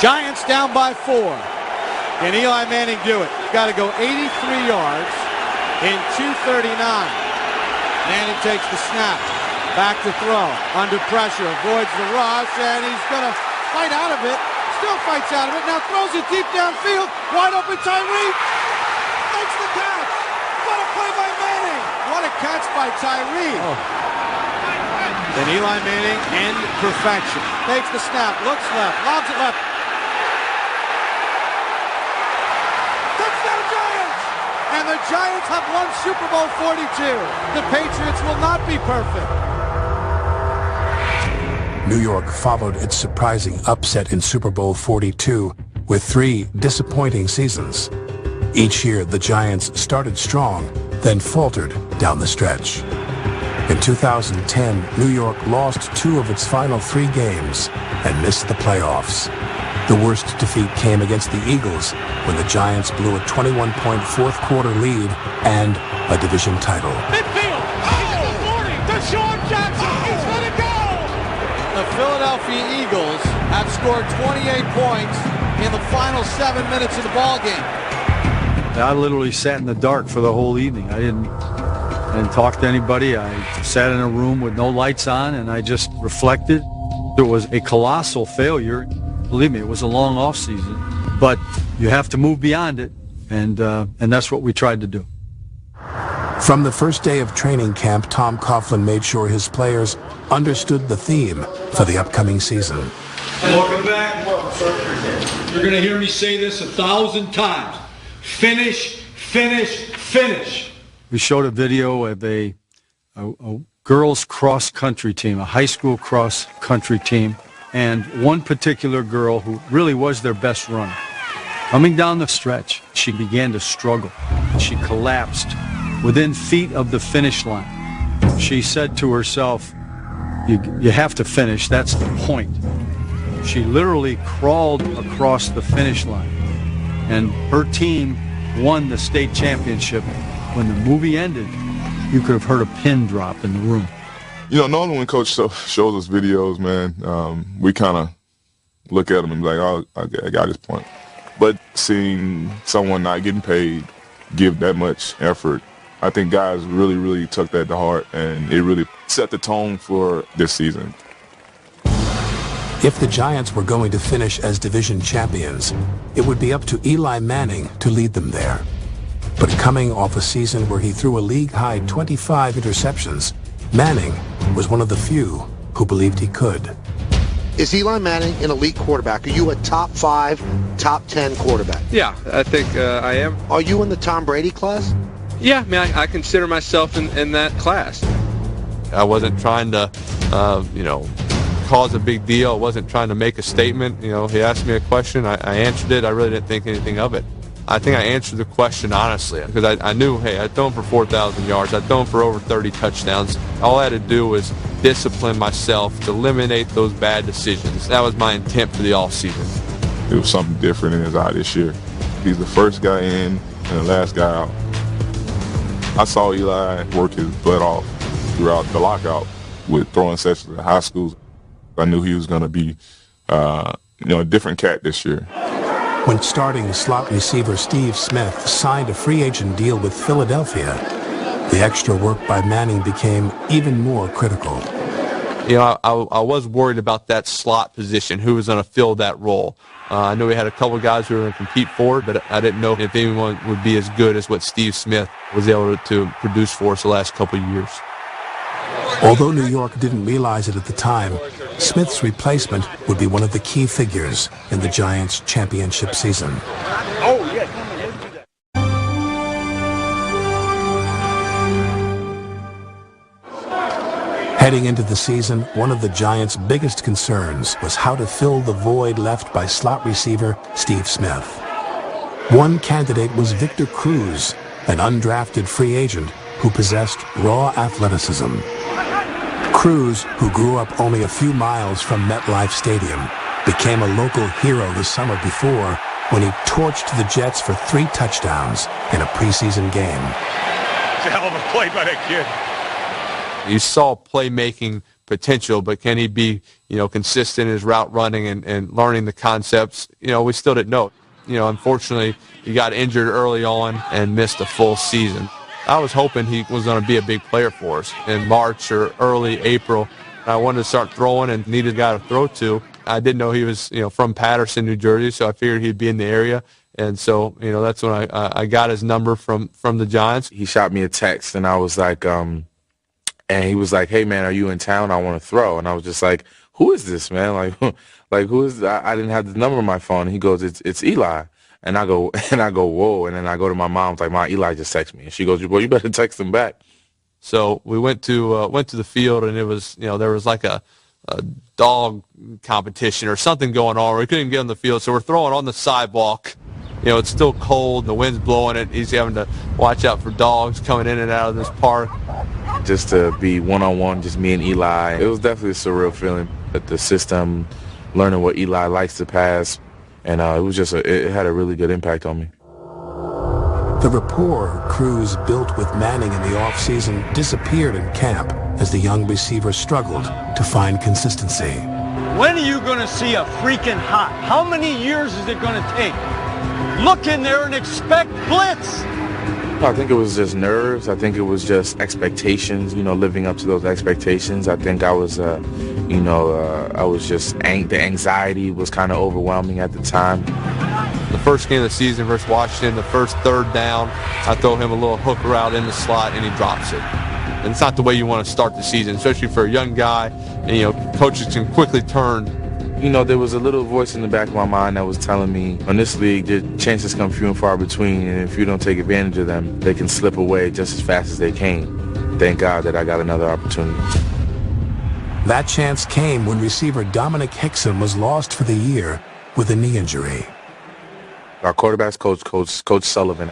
Giants down by 4. Can Eli Manning do it? Got to go 83 yards in 2:39. Manning takes the snap. Back to throw. Under pressure. Avoids the rush, and he's going to fight out of it. Still fights out of it. Now throws it deep downfield. Wide open Tyreek. Makes the catch. What a play by Manning. What a catch by Tyreek. Then Eli Manning and perfection. Takes the snap. Looks left. Lobs it left. Touchdown Giants! And the Giants have won Super Bowl 42. The Patriots will not be perfect. New York followed its surprising upset in Super Bowl 42 with 3 disappointing seasons. Each year, the Giants started strong, then faltered down the stretch. In 2010, New York lost 2 of its final 3 games and missed the playoffs. The worst defeat came against the Eagles when the Giants blew a 21-point fourth-quarter lead and a division title. Midfield, oh! Deshaun Jackson, he's going to go! The Philadelphia Eagles have scored 28 points in the final 7 minutes of the ballgame. I literally sat in the dark for the whole evening. I didn't talk to anybody. I sat in a room with no lights on, and I just reflected. It was a colossal failure. Believe me, it was a long off season, but you have to move beyond it, and that's what we tried to do. From the first day of training camp, Tom Coughlin made sure his players understood the theme for the upcoming season. Welcome back. You're going to hear me say this 1,000 times. Finish, finish, finish. We showed a video of a girls cross-country team, a high school cross-country team, and one particular girl who really was their best runner. Coming down the stretch, she began to struggle. She collapsed within feet of the finish line. She said to herself, you have to finish, that's the point. She literally crawled across the finish line, and her team won the state championship. When the movie ended, you could have heard a pin drop in the room. You know, normally when Coach shows us videos, man, we kind of look at them and be like, oh, I got his point. But seeing someone not getting paid give that much effort, I think guys really, really took that to heart, and it really set the tone for this season. If the Giants were going to finish as division champions, it would be up to Eli Manning to lead them there. But coming off a season where he threw a league-high 25 interceptions, Manning was one of the few who believed he could. Is Eli Manning an elite quarterback? Are you a top 5, top 10 quarterback? Yeah, I think I am. Are you in the Tom Brady class? Yeah, I mean, I consider myself in that class. I wasn't trying to, cause a big deal. I wasn't trying to make a statement. You know, he asked me a question. I answered it. I really didn't think anything of it. I think I answered the question honestly because I knew, hey, I'd thrown for 4,000 yards. I'd thrown for over 30 touchdowns. All I had to do was discipline myself to eliminate those bad decisions. That was my intent for the offseason. It was something different in his eye this year. He's the first guy in and the last guy out. I saw Eli work his butt off throughout the lockout with throwing sessions at high schools. I knew he was going to be, a different cat this year. When starting slot receiver Steve Smith signed a free agent deal with Philadelphia, the extra work by Manning became even more critical. You know, I was worried about that slot position, who was going to fill that role. I know we had a couple guys who were going to compete for it, but I didn't know if anyone would be as good as what Steve Smith was able to produce for us the last couple of years. Although New York didn't realize it at the time, Smith's replacement would be one of the key figures in the Giants' championship season. Oh, yeah. Heading into the season, one of the Giants' biggest concerns was how to fill the void left by slot receiver Steve Smith. One candidate was Victor Cruz, an undrafted free agent who possessed raw athleticism. Cruz, who grew up only a few miles from MetLife Stadium, became a local hero the summer before when he torched the Jets for 3 touchdowns in a preseason game. It's a hell of a play by that kid. You saw playmaking potential, but can he be, consistent in his route running and learning the concepts? We still didn't know. Unfortunately, he got injured early on and missed a full season. I was hoping he was going to be a big player for us in March or early April. I wanted to start throwing and needed a guy to throw to. I didn't know he was, from Patterson, New Jersey, so I figured he'd be in the area. And so, that's when I got his number from the Giants. He shot me a text, and I was like, and he was like, "Hey, man, are you in town? I want to throw." And I was just like, "Who is this, man? Like who is that?" I didn't have the number on my phone. And he goes, "It's Eli." And I go, "Whoa." And then I go to my mom, I was like, "Mom, Eli just texted me." And she goes, "Well, you better text him back." So we went to the field, and it was, there was like a dog competition or something going on. We couldn't even get on the field, so we're throwing on the sidewalk. It's still cold, the wind's blowing it. He's having to watch out for dogs coming in and out of this park. Just to be one-on-one, just me and Eli, it was definitely a surreal feeling. But the system, learning what Eli likes to pass, and it was just it had a really good impact on me. The rapport Cruz built with Manning in the offseason disappeared in camp as the young receiver struggled to find consistency. When are you going to see a freaking hot? How many years is it going to take? Look in there and expect blitz. I think it was just nerves. I think it was just expectations, living up to those expectations. I think I was, the anxiety was kind of overwhelming at the time. The first game of the season versus Washington, the first third down, I throw him a little hook route in the slot, and he drops it. And it's not the way you want to start the season, especially for a young guy. And, coaches can quickly turn. There was a little voice in the back of my mind that was telling me, in this league, the chances come few and far between, and if you don't take advantage of them, they can slip away just as fast as they came. Thank God that I got another opportunity. That chance came when receiver Dominic Hickson was lost for the year with a knee injury. Our quarterback's Coach Sullivan,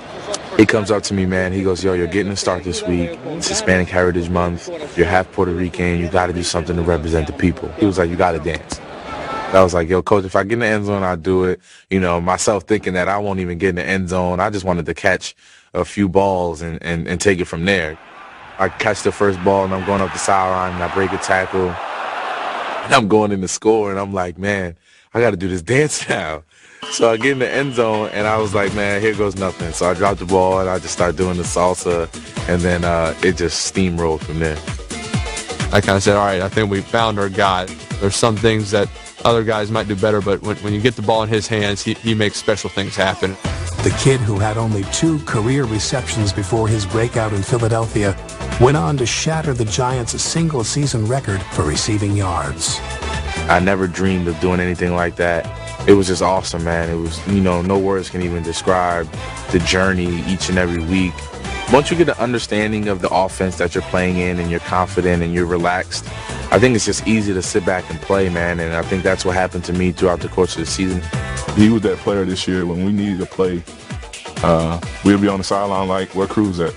he comes up to me, man. He goes, "Yo, you're getting a start this week. It's Hispanic Heritage Month. You're half Puerto Rican. You got to do something to represent the people." He was like, "You got to dance." I was like, "Yo, Coach, if I get in the end zone, I'll do it." Myself thinking that I won't even get in the end zone. I just wanted to catch a few balls and take it from there. I catch the first ball, and I'm going up the sideline, and I break a tackle. And I'm going in to score, and I'm like, man, I got to do this dance now. So I get in the end zone, and I was like, man, here goes nothing. So I dropped the ball, and I just started doing the salsa, and then it just steamrolled from there. I kind of said, all right, I think we found our guy. There's some things that other guys might do better, but when you get the ball in his hands, he makes special things happen. The kid, who had only 2 career receptions before his breakout in Philadelphia, went on to shatter the Giants' single-season record for receiving yards. I never dreamed of doing anything like that. It was just awesome, man. It was, no words can even describe the journey each and every week. Once you get an understanding of the offense that you're playing in and you're confident and you're relaxed, I think it's just easy to sit back and play, man. And I think that's what happened to me throughout the course of the season. He was that player this year when we needed to play. We'll be on the sideline like, where Cruz at?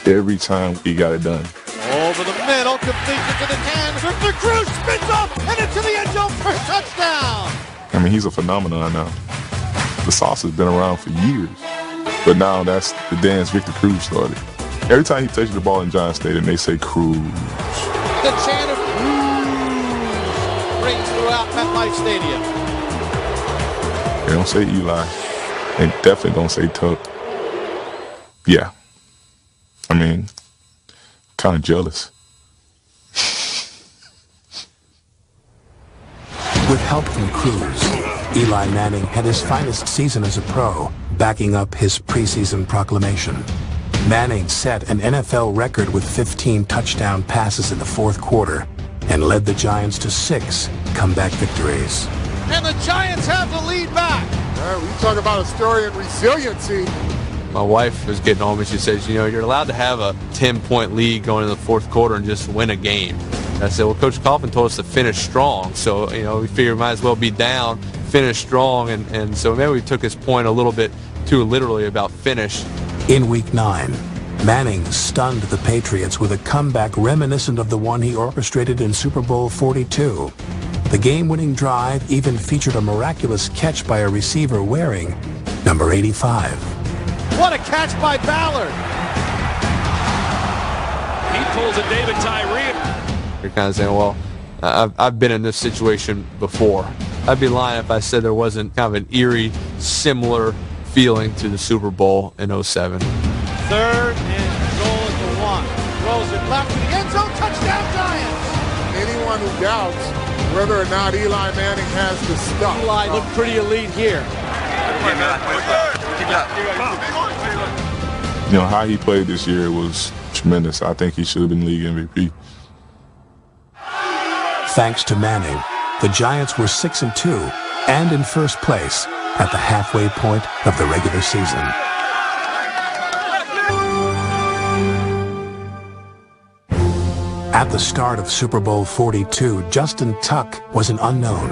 Every time he got it done. Over the middle, completion to the 10. Victor Cruz spins up and into the end zone for a touchdown. I mean, he's a phenomenon now. The sauce has been around for years. But now that's the dance Victor Cruz started. Every time he touches the ball in Giant Stadium, they say Cruz. The chant of Cruz rings throughout MetLife Stadium. They don't say Eli. They definitely don't say Tuck. Yeah. I mean, kind of jealous. With help from Cruz, Eli Manning had his finest season as a pro, backing up his preseason proclamation. Manning set an NFL record with 15 touchdown passes in the fourth quarter and led the Giants to 6 comeback victories. And the Giants have the lead back. We talk about a story of resiliency. My wife was getting home and she says, you're allowed to have a 10-point lead going into the fourth quarter and just win a game. And I said, well, Coach Coughlin told us to finish strong. So, we figured we might as well be down, finish strong. And so maybe we took his point a little bit too literally about finish. In Week 9, Manning stunned the Patriots with a comeback reminiscent of the one he orchestrated in Super Bowl 42. The game-winning drive even featured a miraculous catch by a receiver wearing number 85. What a catch by Ballard. He pulls a David Tyree. You're kind of saying, well, I've been in this situation before. I'd be lying if I said there wasn't kind of an eerie, similar feeling to the Super Bowl in 07. 3rd and goal at the 1. Throws it left to the end zone. Touchdown, Giants! Anyone who doubts whether or not Eli Manning has the stuff. Eli looked pretty elite here. You know, how he played this year was tremendous. I think he should have been league MVP. Thanks to Manning, the Giants were 6-2 and in first place at the halfway point of the regular season. At the start of Super Bowl 42, Justin Tuck was an unknown.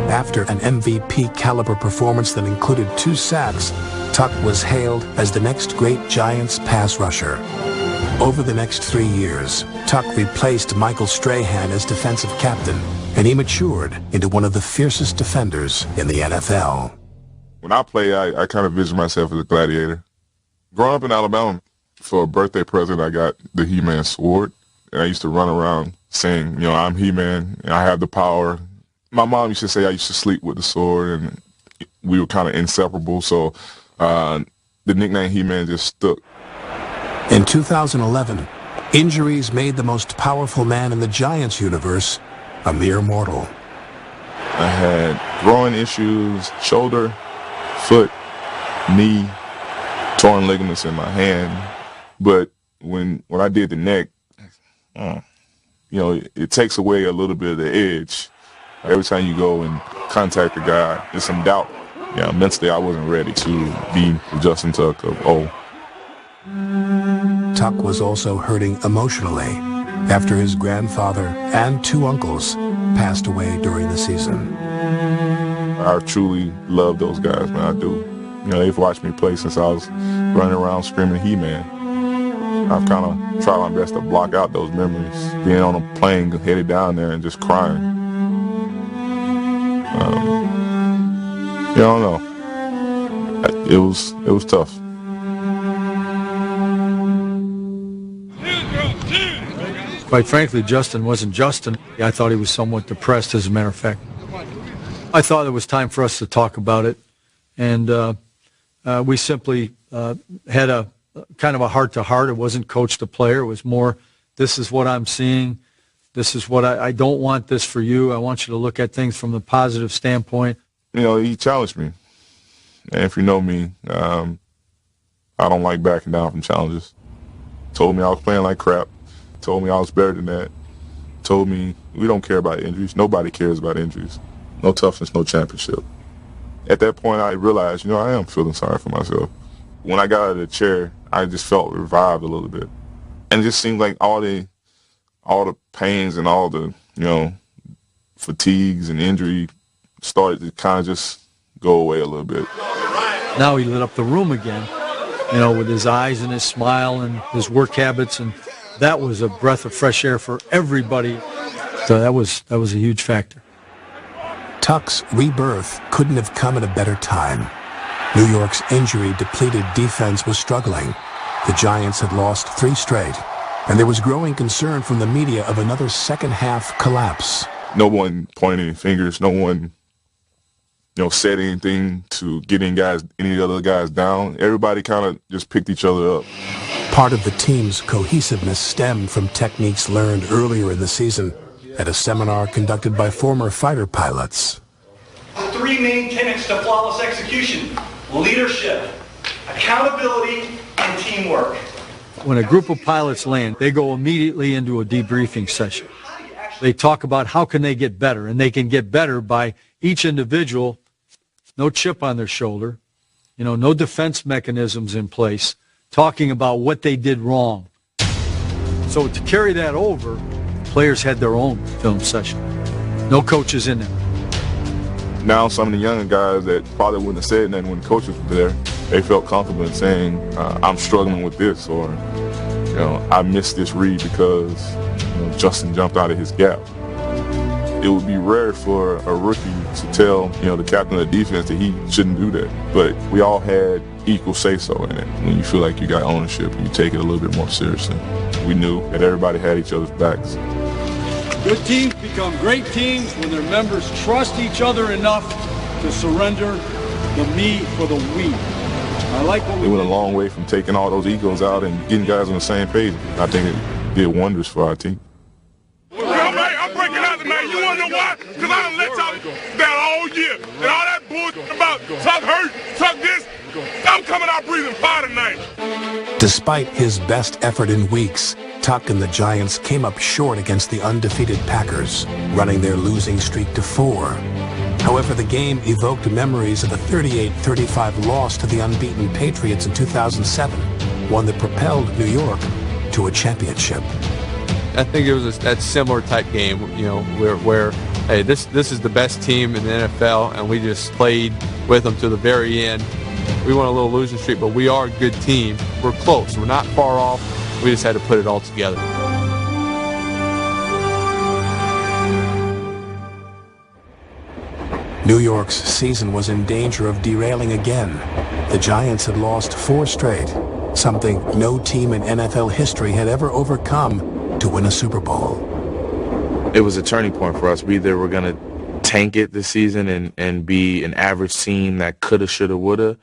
After an MVP-caliber performance that included 2 sacks, Tuck was hailed as the next great Giants pass rusher. Over the next 3 years, Tuck replaced Michael Strahan as defensive captain, and he matured into one of the fiercest defenders in the NFL. When I play, I kind of vision myself as a gladiator. Growing up in Alabama, for a birthday present, I got the He-Man sword, and I used to run around saying, you know, I'm He-Man, and I have the power. My mom used to say I used to sleep with the sword, and we were kind of inseparable, so the nickname He-Man just stuck. In 2011, injuries made the most powerful man in the Giants universe a mere mortal. I had groin issues, shoulder, foot, knee, torn ligaments in my hand. But when I did the neck, you know, it takes away a little bit of the edge. Every time you go and contact a guy, there's some doubt. Yeah, mentally I wasn't ready to be Justin Tuck of old. Tuck was also hurting emotionally after his grandfather and 2 uncles passed away during the season. I truly love those guys, man, I do. You know, they've watched me play since I was running around screaming He-Man. I've kind of tried my best to block out those memories. Being on a plane headed down there and just crying. You know, I don't know. It was tough. Quite frankly, Justin wasn't Justin. I thought he was somewhat depressed, as a matter of fact. I thought it was time for us to talk about it, and we simply had a kind of a heart-to-heart. It wasn't coach to player. It was more, this is what I'm seeing. This is what I don't want this for you. I want you to look at things from the positive standpoint. You know, he challenged me. And if you know me, I don't like backing down from challenges. Told me I was playing like crap. Told me I was better than that. Told me we don't care about injuries. Nobody cares about injuries. No toughness, no championship. At that point, I realized, you know, I am feeling sorry for myself. When I got out of the chair, I just felt revived a little bit. And it just seemed like all the pains and all the, you know, fatigues and injury started to kind of just go away a little bit. Now he lit up the room again, you know, with his eyes and his smile and his work habits, and that was a breath of fresh air for everybody. So that was a huge factor. Tuck's rebirth couldn't have come at a better time. New York's injury-depleted defense was struggling. The Giants had lost 3 straight, and there was growing concern from the media of another second-half collapse. No one pointed any fingers. No one, you know, said anything to get any other guys down. Everybody kind of just picked each other up. Part of the team's cohesiveness stemmed from techniques learned earlier in the season at a seminar conducted by former fighter pilots. 3 main tenets to flawless execution: leadership, accountability, and teamwork. When a group of pilots land, they go immediately into a debriefing session. They talk about how can they get better, and they can get better by each individual, no chip on their shoulder, you know, no defense mechanisms in place, talking about what they did wrong. So to carry that over, players had their own film session. No coaches in there. Now some of the younger guys that probably wouldn't have said nothing when the coaches were there, they felt comfortable in saying, I'm struggling with this, or, you know, I missed this read because, you know, Justin jumped out of his gap. It would be rare for a rookie to tell, you know, the captain of the defense that he shouldn't do that. But we all had equal say-so in it. When you feel like you got ownership, you take it a little bit more seriously. We knew that everybody had each other's backs. Good teams become great teams when their members trust each other enough to surrender the me for the we. I like what we went a long way from taking all those egos out and getting guys on the same page. I think it did wonders for our team. Well, man, I'm breaking out tonight. You want to know why? Because I done let y'all down all year. And all that bullshit about tuck hurt, tuck this, I'm coming out breathing fire tonight. Despite his best effort in weeks, Tuck and the Giants came up short against the undefeated Packers, running their losing streak to 4. However, the game evoked memories of the 38-35 loss to the unbeaten Patriots in 2007, one that propelled New York to a championship. I think it was that similar type game, you know, where hey, this is the best team in the NFL, and we just played with them to the very end. We won a little losing streak, but we are a good team. We're close. We're not far off. We just had to put it all together. New York's season was in danger of derailing again. The Giants had lost 4 straight, something no team in NFL history had ever overcome to win a Super Bowl. It was a turning point for us. We either were going to tank it this season and be an average team that coulda, shoulda, woulda,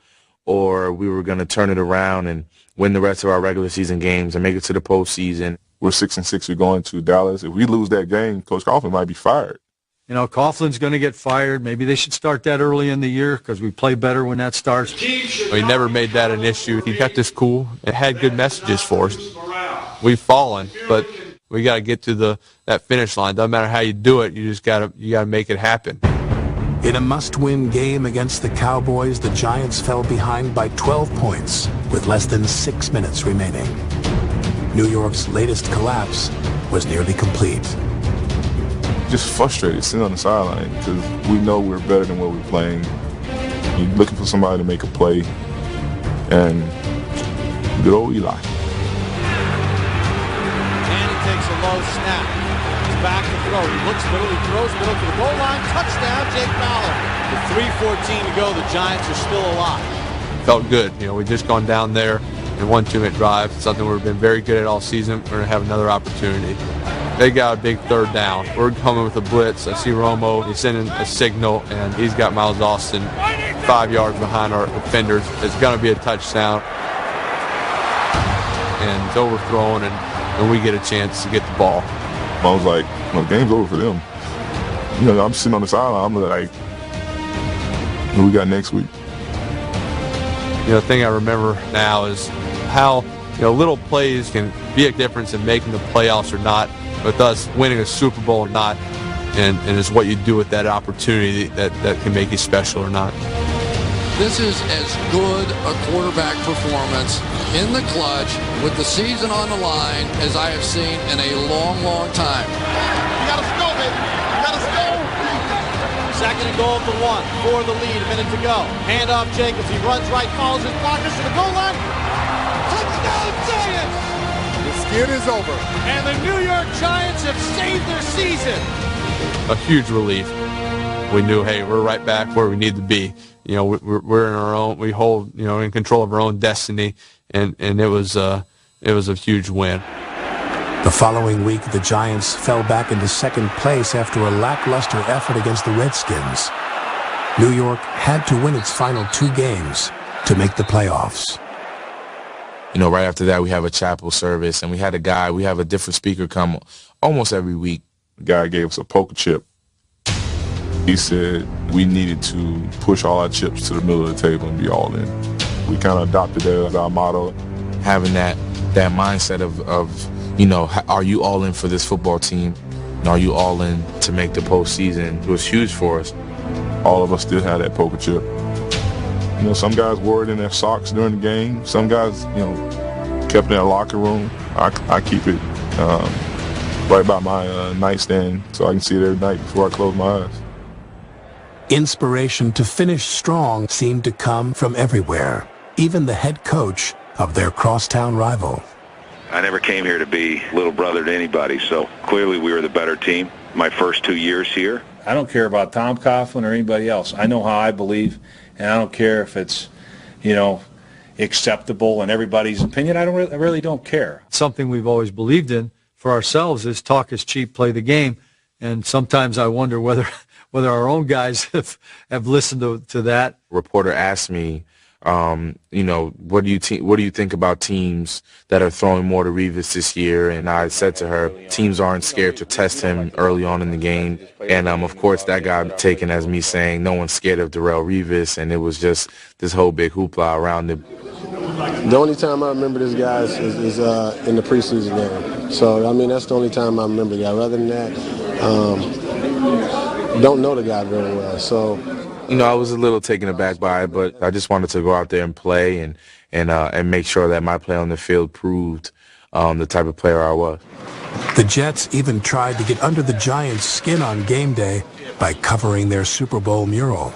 or we were going to turn it around and win the rest of our regular season games and make it to the postseason. We're 6-6. We're going to Dallas. If we lose that game, Coach Coughlin might be fired. You know, Coughlin's going to get fired. Maybe they should start that early in the year because we play better when that starts. We never made that an issue. He kept us cool. It had good messages for us. We've fallen, but we got to get to that finish line. Doesn't matter how you do it. You just got to make it happen. In a must-win game against the Cowboys, the Giants fell behind by 12 points with less than 6 minutes remaining. New York's latest collapse was nearly complete. Just frustrated sitting on the sideline because we know we're better than what we're playing. You're looking for somebody to make a play, and good old Eli. And he takes a low snap. He's back to throw. He looks middle. He throws middle to the goal line. Touchdown, Jake Fowler. With 3:14 to go, the Giants are still alive. Felt good. You know, we just gone down there and 1 2-minute drive, something we've been very good at all season. We're going to have another opportunity. They got a big 3rd down. We're coming with a blitz. I see Romo. He's sending a signal, and he's got Miles Austin 5 yards behind our defenders. It's going to be a touchdown. And it's overthrown, and we get a chance to get the ball. I was like, well, the game's over for them. You know, I'm sitting on the sideline. I'm like, what we got next week? You know, the thing I remember now is how, you know, little plays can be a difference in making the playoffs or not. With us winning a Super Bowl or not, and it's what you do with that opportunity that can make you special or not. This is as good a quarterback performance in the clutch with the season on the line as I have seen in a long, long time. You gotta score, baby. You gotta score. 2nd and goal to 1 for the lead. A minute to go. Hand off Jacobs. He runs right, follows his blockers to the goal line. Touchdown, Giants! The skid is over. And the New York Giants have saved their season. A huge relief. We knew, hey, we're right back where we need to be. You know, we're in our own. We hold, you know, in control of our own destiny, and it was a huge win. The following week, the Giants fell back into 2nd place after a lackluster effort against the Redskins. New York had to win its final 2 games to make the playoffs. You know, right after that, we have a chapel service, and we have a different speaker come almost every week. The guy gave us a poker chip. He said we needed to push all our chips to the middle of the table and be all in. We kind of adopted that as our motto. Having that mindset of, you know, are you all in for this football team? And are you all in to make the postseason? It was huge for us. All of us still had that poker chip. You know, some guys wore it in their socks during the game. Some guys, you know, kept it in their locker room. I keep it right by my nightstand so I can see it every night before I close my eyes. Inspiration to finish strong seemed to come from everywhere, even the head coach of their crosstown rival. I never came here to be little brother to anybody, so clearly we were the better team. My first 2 years here. I don't care about Tom Coughlin or anybody else. I know how I believe, and I don't care if it's, you know, acceptable in everybody's opinion. I really don't care. Something we've always believed in for ourselves is talk is cheap, play the game. And sometimes I wonder whether our own guys have listened to that. A reporter asked me, what do you think about teams that are throwing more to Revis this year? And I said to her, teams aren't scared to test him early on in the game. And of course, that got taken as me saying no one's scared of Darrelle Revis, and it was just this whole big hoopla around it. The only time I remember this guy is in the preseason game. So I mean, that's the only time I remember the guy. Other than that, don't know the guy very well. So. I was a little taken aback by it, but I just wanted to go out there and play and make sure that my play on the field proved the type of player I was. The Jets even tried to get under the Giants' skin on game day by covering their Super Bowl mural.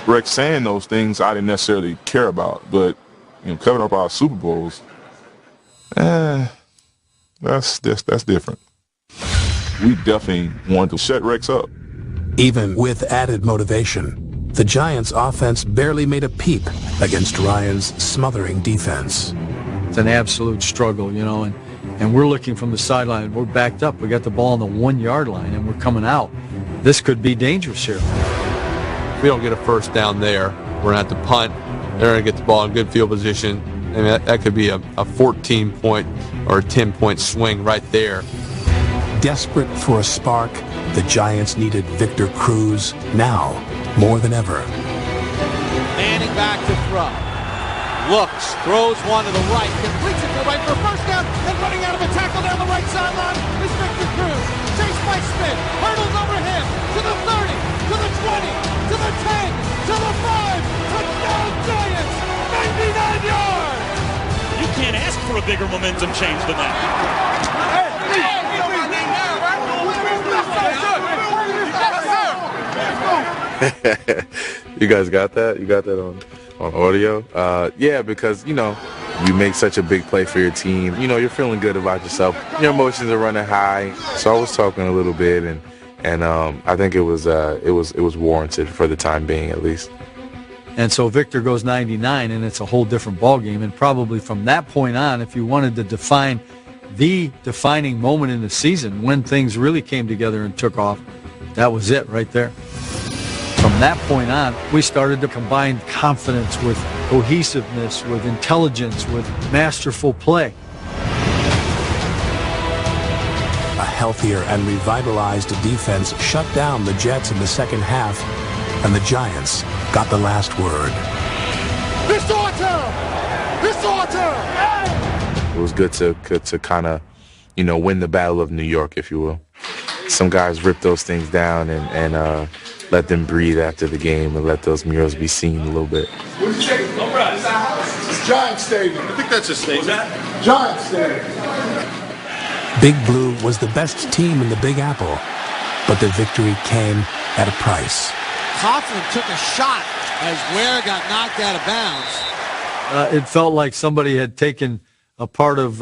Rex saying those things I didn't necessarily care about, but covering up our Super Bowls, that's different. We definitely wanted to shut Rex up. Even with added motivation, the Giants' offense barely made a peep against Ryan's smothering defense. It's an absolute struggle, and we're looking from the sideline. We're backed up. We got the ball on the 1-yard line, and we're coming out. This could be dangerous here. If we don't get a first down there, we're going to have to punt. They're going to get the ball in good field position. I mean, that could be a 14-point or a 10-point swing right there. Desperate for a spark, the Giants needed Victor Cruz now more than ever. Manning back to throw. Looks, throws one to the right, completes it to the right for a first down, and running out of a tackle down the right sideline is Victor Cruz. Chased by Smith, hurdles over him, to the 30, to the 20, to the 10, to the 5, touchdown Giants, 99 yards! You can't ask for a bigger momentum change than that. You guys got that? You got that on audio? Yeah, because, you make such a big play for your team. You're feeling good about yourself. Your emotions are running high. So I was talking a little bit, and I think it was warranted for the time being, at least. And so Victor goes 99, and it's a whole different ballgame. And probably from that point on, if you wanted to define the defining moment in the season when things really came together and took off, that was it right there. From that point on, we started to combine confidence with cohesiveness, with intelligence, with masterful play. A healthier and revitalized defense shut down the Jets in the second half, and the Giants got the last word. It was good to kind of, win the Battle of New York, if you will. Some guys ripped those things down and let them breathe after the game and let those murals be seen a little bit. It's Giant Stadium. I think that's a statement. Giant Stadium. Big Blue was the best team in the Big Apple, but the victory came at a price. Coughlin took a shot as Ware got knocked out of bounds. It felt like somebody had taken a part of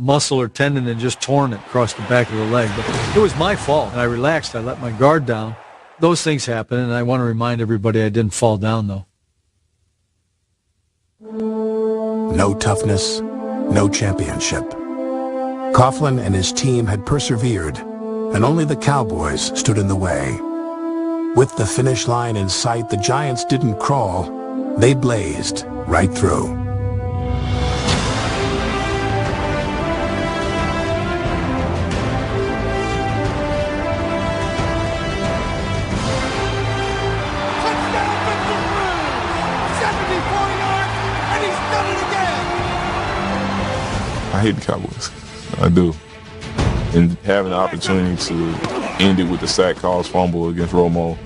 muscle or tendon and just torn it across the back of the leg. But it was my fault, and I relaxed. I let my guard down. Those things happen, and I want to remind everybody I didn't fall down, though. No toughness, no championship. Coughlin and his team had persevered, and only the Cowboys stood in the way. With the finish line in sight, the Giants didn't crawl. They blazed right through. I hate the Cowboys. I do. And having the opportunity to end it with the sack calls fumble against Romo,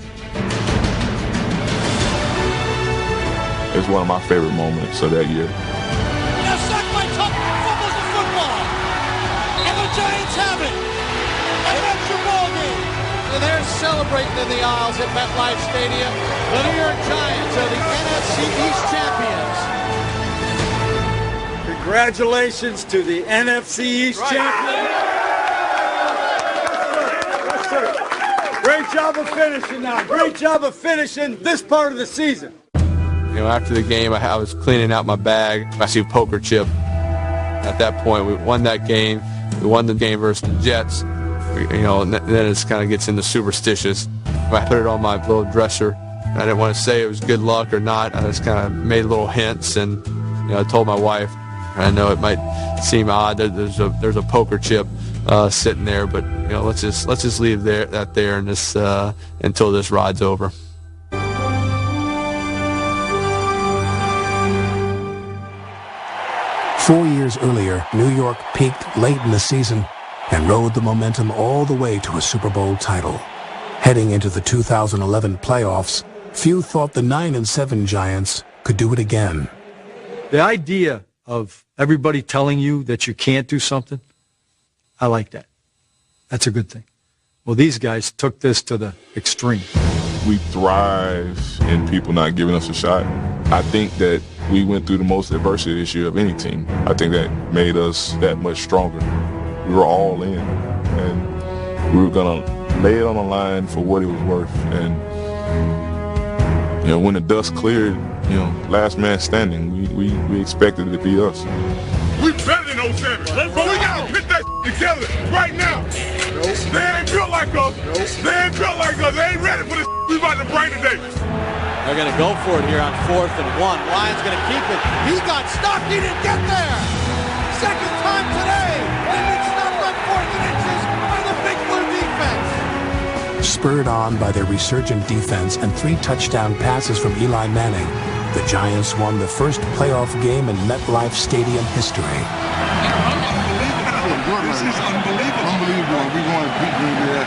it's one of my favorite moments of that year. Now sacked by Tuck, fumbles the football, and the Giants have it. And that's your ball game. And they're celebrating in the aisles at MetLife Stadium. The New York Giants are the NFC East champions. Congratulations to the NFC East champion. Yes, sir. Great job of finishing now. Great job of finishing this part of the season. After the game, I was cleaning out my bag. I see a poker chip. At that point, we won that game. We won the game versus the Jets. you know, then it kind of gets into superstitious. I put it on my little dresser. I didn't want to say it was good luck or not. I just kind of made little hints, and you know, I told my wife. I know it might seem odd that there's a poker chip sitting there, but you know, let's just leave that there and this until this ride's over. 4 years earlier, New York peaked late in the season and rode the momentum all the way to a Super Bowl title. Heading into the 2011 playoffs, few thought the 9-7 Giants could do it again. The idea of everybody telling you that you can't do something, I like that. That's a good thing. Well, these guys took this to the extreme. We thrive in people not giving us a shot. I think that we went through the most adversity this year of any team. I think that made us that much stronger. We were all in, and we were going to lay it on the line for what it was worth. And, you know, when the dust cleared, you know, last man standing, we expected it to be us. We better than 07. But we got to put that together right now. They ain't built like us. They ain't built like us. They ain't ready for this we about to bring today. They're going to go for it here on 4th and 1. Ryan's going to keep it. He got stuck. He didn't get there. Second time today. And it's stopped on 4th and inches by the Big Blue defense. Spurred on by their resurgent defense and 3 touchdown passes from Eli Manning, the Giants won the first playoff game in MetLife Stadium history. This is unbelievable. Unbelievable. We're going to beat Green Bay.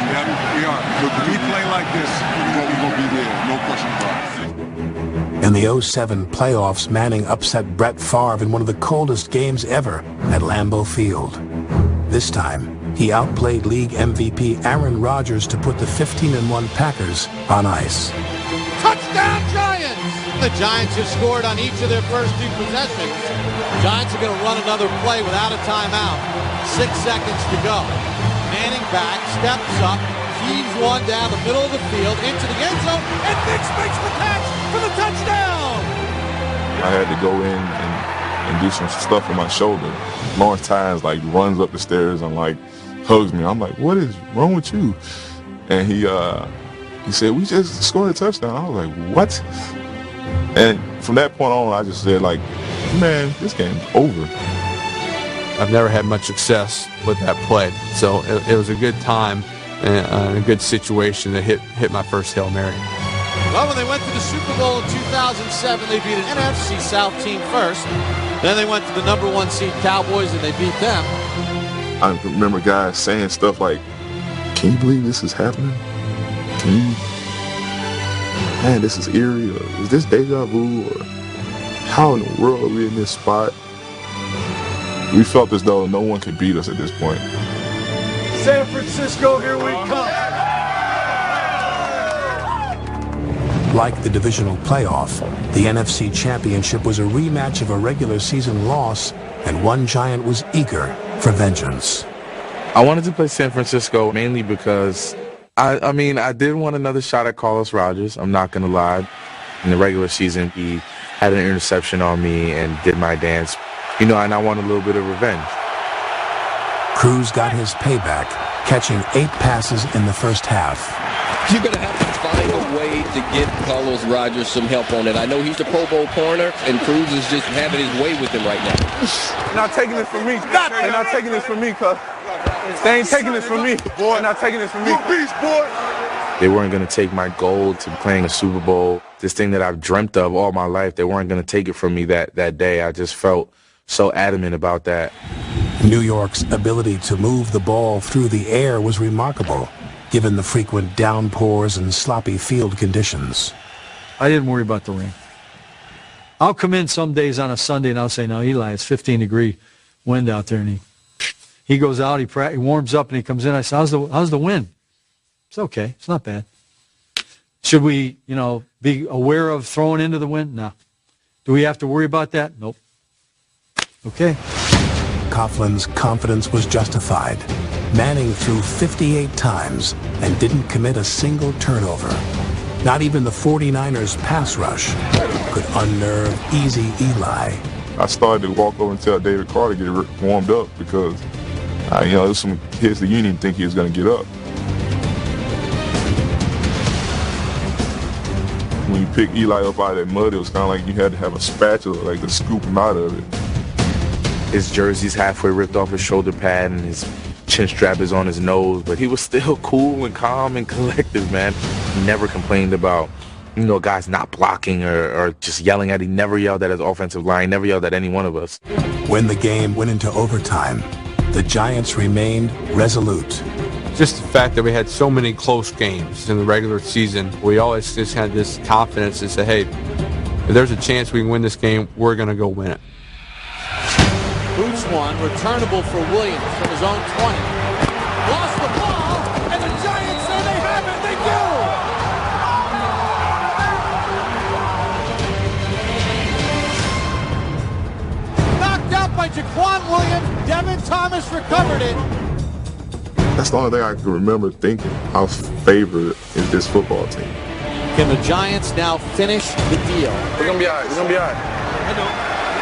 We are. If we play like this, we're going to be there. No question about it. In the 07 playoffs, Manning upset Brett Favre in one of the coldest games ever at Lambeau Field. This time, he outplayed league MVP Aaron Rodgers to put the 15-1 Packers on ice. Touchdown Giants! The Giants have scored on each of their first 2 possessions. The Giants are going to run another play without a timeout. 6 seconds to go. Manning back, steps up, feeds one down the middle of the field into the end zone, and Nix makes the catch for the touchdown! I had to go in and do some stuff with my shoulder. Lawrence Tynes like runs up the stairs and like hugs me. I'm like, what is wrong with you? And he said, we just scored a touchdown. I was like, what? And from that point on, I just said, like, man, this game's over. I've never had much success with that play, so it was a good time and a good situation to hit my first Hail Mary. Well, when they went to the Super Bowl in 2007, they beat an NFC South team first. Then they went to the #1 seed Cowboys, and they beat them. I remember guys saying stuff like, can you believe this is happening? Man, this is eerie, or is this deja vu, or how in the world are we in this spot? We felt as though no one could beat us at this point. San Francisco, here we come. Like the divisional playoff, the NFC Championship was a rematch of a regular season loss, and one Giant was eager for vengeance. I wanted to play San Francisco mainly because I mean, I did want another shot at Carlos Rogers. I'm not going to lie. In the regular season, he had an interception on me and did my dance. You know, and I want a little bit of revenge. Cruz got his payback, catching 8 passes in the first half. You're going to have to find a way to get Carlos Rogers some help on it. I know he's the Pro Bowl corner, and Cruz is just having his way with him right now. They're not taking this from me. They're not taking this from me, cuz. They ain't taking this from me. They're not taking this from me. You beast, boy. They weren't going to take my goal to playing a Super Bowl, this thing that I've dreamt of all my life. They weren't going to take it from me that day. I just felt so adamant about that. New York's ability to move the ball through the air was remarkable, given the frequent downpours and sloppy field conditions. I didn't worry about the rain. I'll come in some days on a Sunday and I'll say, no, Eli, it's 15-degree wind out there. And he goes out, he warms up, and he comes in. I say, how's the wind? It's okay. It's not bad. Should we, be aware of throwing into the wind? No. Do we have to worry about that? Nope. Okay. Coughlin's confidence was justified. Manning threw 58 times and didn't commit a single turnover. Not even the 49ers pass rush could unnerve easy Eli. I started to walk over and tell David Carter to get warmed up because You know, there's some hits that you didn't even think he was going to get up. When you pick Eli up out of that mud, it was kind of like you had to have a spatula, like to scoop him out of it. His jersey's halfway ripped off his shoulder pad and his chin strap is on his nose, but he was still cool and calm and collected, man. He never complained about, you know, guys not blocking or just yelling at him. He never yelled at his offensive line, never yelled at any one of us. When the game went into overtime, the Giants remained resolute. Just the fact that we had so many close games in the regular season, we always just had this confidence to say, hey, if there's a chance we can win this game, we're going to go win it. Boots one, returnable for Williams from his own 20. Lost the ball, and the Giants say they have it. They do! Knocked out by Jaquan Williams. Devin Thomas recovered it. That's the only thing I can remember thinking. How favored is this football team? Can the Giants now finish the deal? We're going to be all right. We're going to be all right. I know.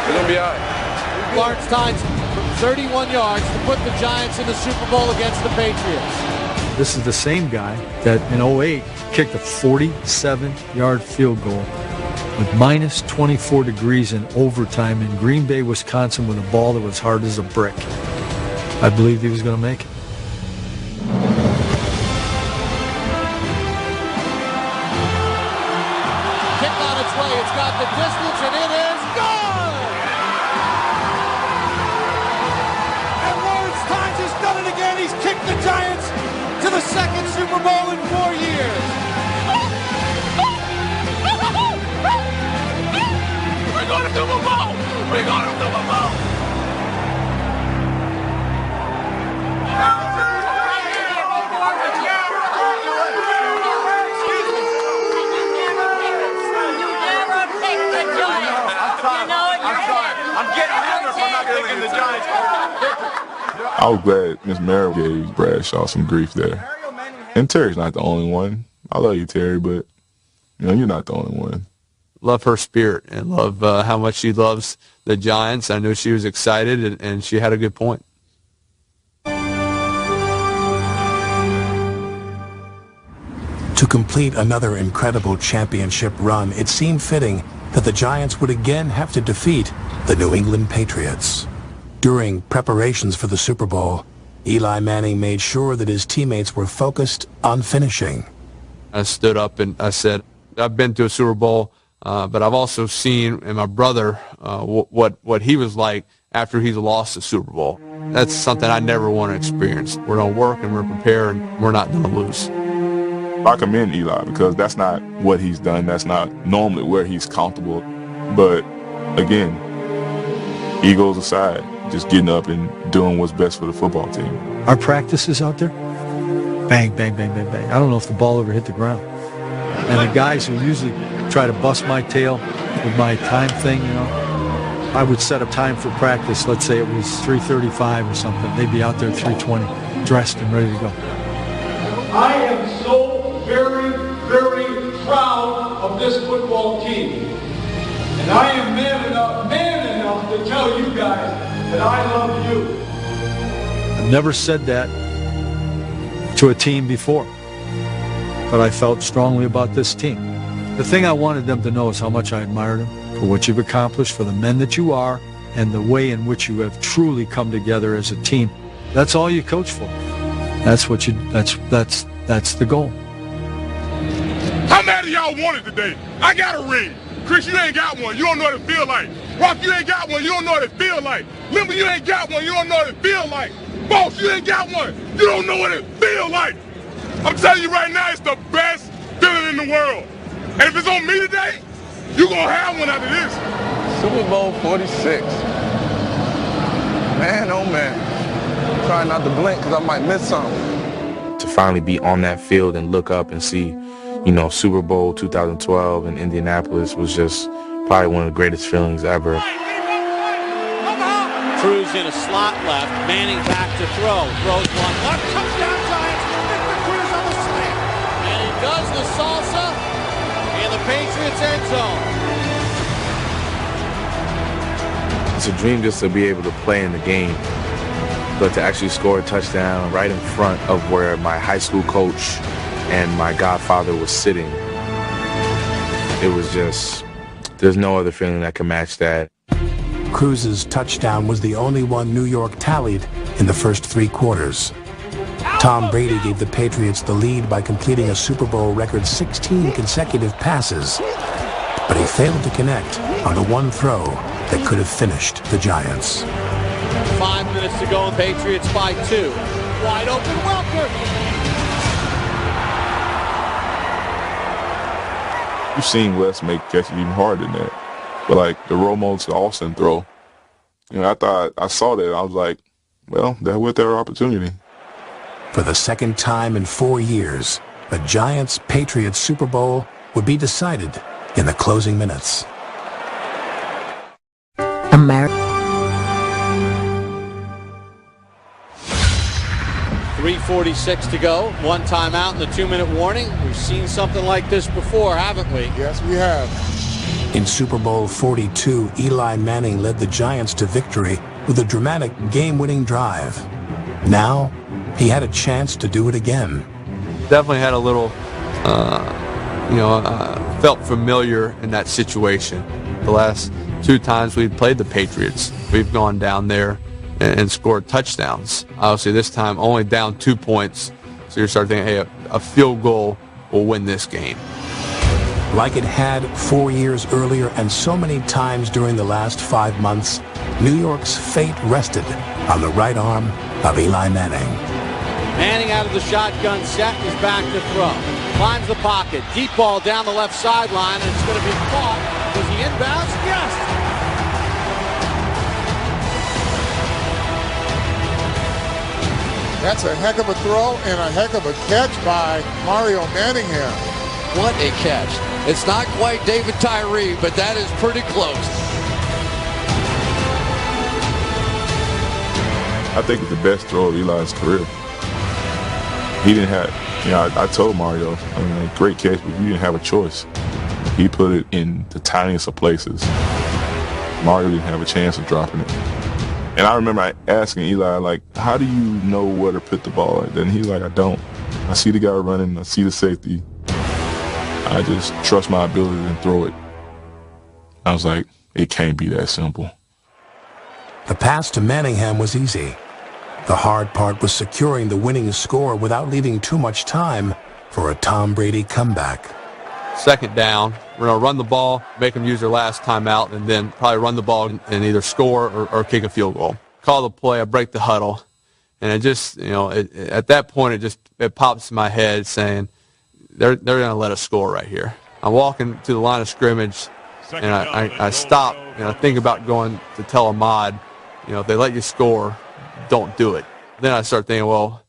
We're going to be all right. Lawrence Tynes from 31 yards to put the Giants in the Super Bowl against the Patriots. This is the same guy that in 2008 kicked a 47-yard field goal with minus 24 degrees in overtime in Green Bay, Wisconsin, with a ball that was hard as a brick. I believed he was going to make it. Kick on its way. It's got the distance, and it is good! And Lawrence Tynes has done it again. He's kicked the Giants to the second Super Bowl in 4 years. We're going to Super Bowl! We're going to Super Bowl! I was glad Miss Merrill gave Bradshaw some grief there. And Terry's not the only one. I love you, Terry, but you know, you're not the only one. Love her spirit and love how much she loves the Giants. I know she was excited, and she had a good point. To complete another incredible championship run, it seemed fitting that the Giants would again have to defeat the New England Patriots. During preparations for the Super Bowl, Eli Manning made sure that his teammates were focused on finishing. I stood up and I said, I've been to a Super Bowl, but I've also seen in my brother what he was like after he's lost the Super Bowl. That's something I never want to experience. We're going to work and we're prepared and we're not going to lose. I commend Eli because that's not what he's done. That's not normally where he's comfortable. But again, egos aside, just getting up and doing what's best for the football team. Our practices out there, bang, bang, bang, bang, bang. I don't know if the ball ever hit the ground. And the guys who usually try to bust my tail with my time thing, you know, I would set a time for practice. Let's say it was 3:35 or something. They'd be out there at 3:20, dressed and ready to go. I am so very, very proud of this football team. And I am man enough to tell you guys that I love you. I've never said that to a team before, but I felt strongly about this team. The thing I wanted them to know is how much I admired them for what you've accomplished, for the men that you are, and the way in which you have truly come together as a team. That's all you coach for. That's what you. That's the goal. How many of y'all want it today? I got a ring. Chris, you ain't got one. You don't know what it feel like. Rock, you ain't got one. You don't know what it feel like. Limber, you ain't got one. You don't know what it feel like. Boss, you ain't got one. You don't know what it feel like. I'm telling you right now, it's the best feeling in the world. And if it's on me today, you gonna have one after this. Super Bowl 46. Man, oh man. I'm trying not to blink because I might miss something. To finally be on that field and look up and see, you know, Super Bowl 2012 in Indianapolis was just probably one of the greatest feelings ever. Cruz in a slot left. Manning back to throw. Throws one left. Touchdown Giants. Victor Cruz on the slam. And he does the salsa in the Patriots end zone. It's a dream just to be able to play in the game But to actually score a touchdown right in front of where my high school coach and my godfather was sitting, it was just, there's no other feeling that can match that. Cruz's touchdown was the only one New York tallied in the first 3 quarters. Tom Brady gave the Patriots the lead by completing a Super Bowl record 16 consecutive passes, but he failed to connect on the one throw that could have finished the Giants. 5 minutes to go and Patriots by 2. Wide open Welker. You've seen Wes make catches even harder than that. But like the Romo to Austin throw, I saw that, I was like, well, that was their opportunity. For the second time in 4 years, the Giants-Patriots Super Bowl would be decided in the closing minutes. 3:46 to go, 1 timeout and the 2-minute warning. We've seen something like this before, haven't we? Yes, we have. In Super Bowl 42, Eli Manning led the Giants to victory with a dramatic game-winning drive. Now, he had a chance to do it again. Definitely had a little, felt familiar in that situation. The last 2 times we've played the Patriots, we've gone down there and scored touchdowns. Obviously, this time only down 2 points, so you start thinking, hey, a field goal will win this game. Like it had 4 years earlier and so many times during the last 5 months, New York's fate rested on the right arm of Eli Manning. Manning out of the shotgun set is back to throw. Climbs the pocket. Deep ball down the left sideline, and it's going to be caught. Was he inbounds? Yes! That's a heck of a throw and a heck of a catch by Mario Manningham. What a catch. It's not quite David Tyree, but that is pretty close. I think it's the best throw of Eli's career. He didn't have, I told Mario, great catch, but you didn't have a choice. He put it in the tiniest of places. Mario didn't have a chance of dropping it. And I remember asking Eli, like, how do you know where to put the ball at? And he's like, I don't. I see the guy running, I see the safety. I just trust my ability to throw it. I was like, it can't be that simple. The pass to Manningham was easy. The hard part was securing the winning score without leaving too much time for a Tom Brady comeback. 2nd down, we're going to run the ball, make them use their last timeout, and then probably run the ball and either score or kick a field goal. Call the play, I break the huddle, and it just, at that point it pops in my head saying, they're going to let us score right here. I'm walking to the line of scrimmage, and I stop, and I think about going to tell Ahmad, if they let you score, don't do it. Then I start thinking, well,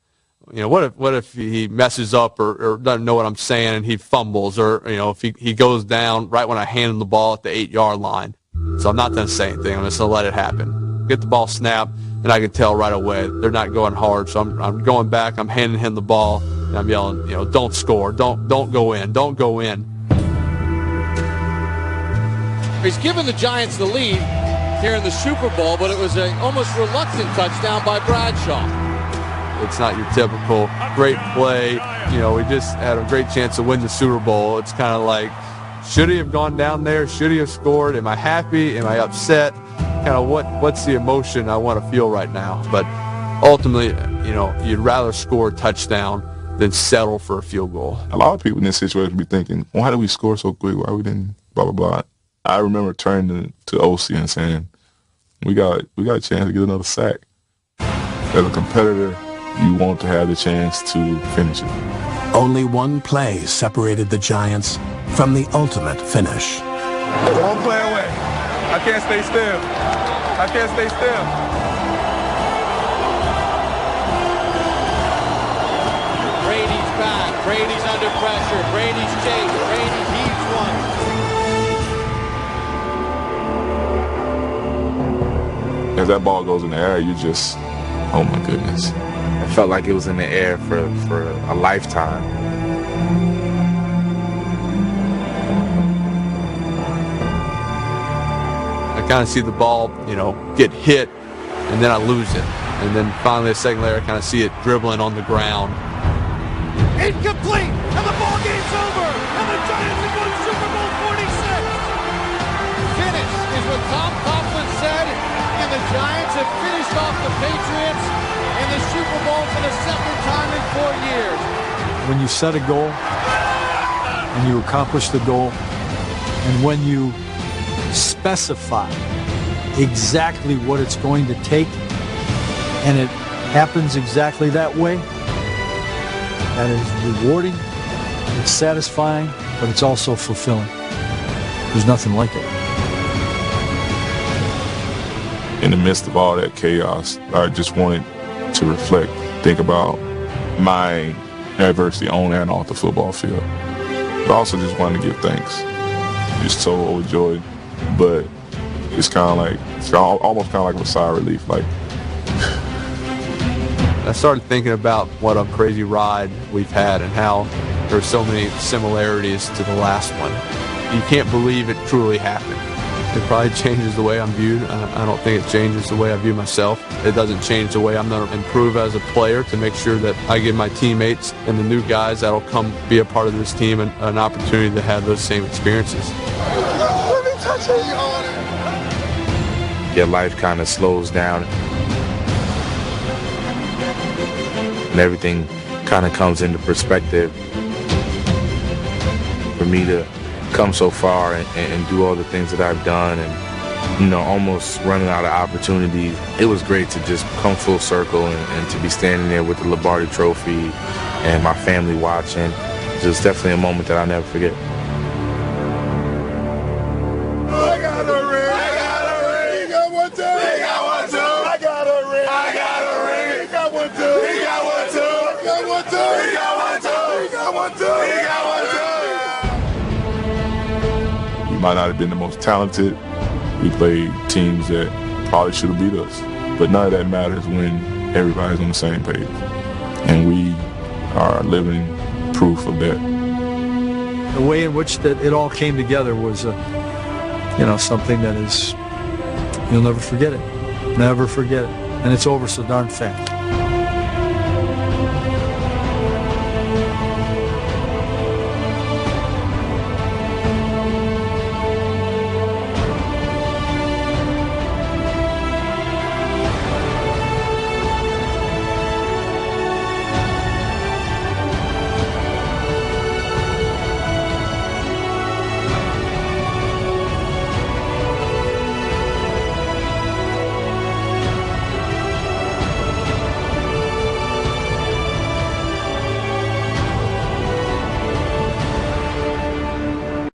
what if he messes up or doesn't know what I'm saying and he fumbles, or if he goes down right when I hand him the ball at the 8-yard line. So I'm not going to say anything. I'm just going to let it happen. Get the ball snapped, and I can tell right away they're not going hard. So I'm going back. I'm handing him the ball, and I'm yelling, don't score, don't go in, don't go in. He's given the Giants the lead here in the Super Bowl, but it was an almost reluctant touchdown by Bradshaw. It's not your typical great play. We just had a great chance to win the Super Bowl. It's kind of like, should he have gone down there? Should he have scored? Am I happy? Am I upset? Kind of what's the emotion I want to feel right now? But ultimately, you'd rather score a touchdown than settle for a field goal. A lot of people in this situation be thinking, why did we score so quick? Why we didn't blah, blah, blah. I remember turning to OC and saying, we got a chance to get another sack. As a competitor, you want to have the chance to finish it. Only one play separated the Giants from the ultimate finish. One play away. I can't stay still. I can't stay still. Brady's back. Brady's under pressure. Brady's chased. Brady heaves one. As that ball goes in the air, you just, oh my goodness. It felt like it was in the air for a lifetime. I kind of see the ball, get hit, and then I lose it. And then finally a second later I kind of see it dribbling on the ground. Incomplete, and the ball game's over, and the Giants have won Super Bowl 46. Finish is what Tom Coughlin said, and the Giants have finished off the Patriots in the Super Bowl for the second time in 4 years. When you set a goal and you accomplish the goal, and when you specify exactly what it's going to take, and it happens exactly that way, that is rewarding, it's satisfying, but it's also fulfilling. There's nothing like it. In the midst of all that chaos, I just wanted to reflect, think about my adversity on and off the football field. But I also just wanted to give thanks. Just so overjoyed, but it's kind of like, it's almost kind of like a sigh of relief. Like, I started thinking about what a crazy ride we've had and how there are so many similarities to the last one. You can't believe it truly happened. It probably changes the way I'm viewed. I don't think it changes the way I view myself. It doesn't change the way I'm going to improve as a player to make sure that I give my teammates and the new guys that'll come be a part of this team an opportunity to have those same experiences. Your life kind of slows down and everything kind of comes into perspective. For me to come so far and do all the things that I've done and, you know, almost running out of opportunities, it was great to just come full circle and to be standing there with the Lombardi Trophy and my family watching. It was definitely a moment that I'll never forget. I got a ring. I got a ring. He got one too. He got one too. I got a ring. I got a ring. He got one too. He got one too. He got one too. He got one too. He got one too. He got one too. we might not have been the most talented. We played teams that probably should have beat us. But none of that matters when everybody's on the same page. And we are living proof of that. The way in which that it all came together was, something that is, you'll never forget it. Never forget it. And it's over so darn fast.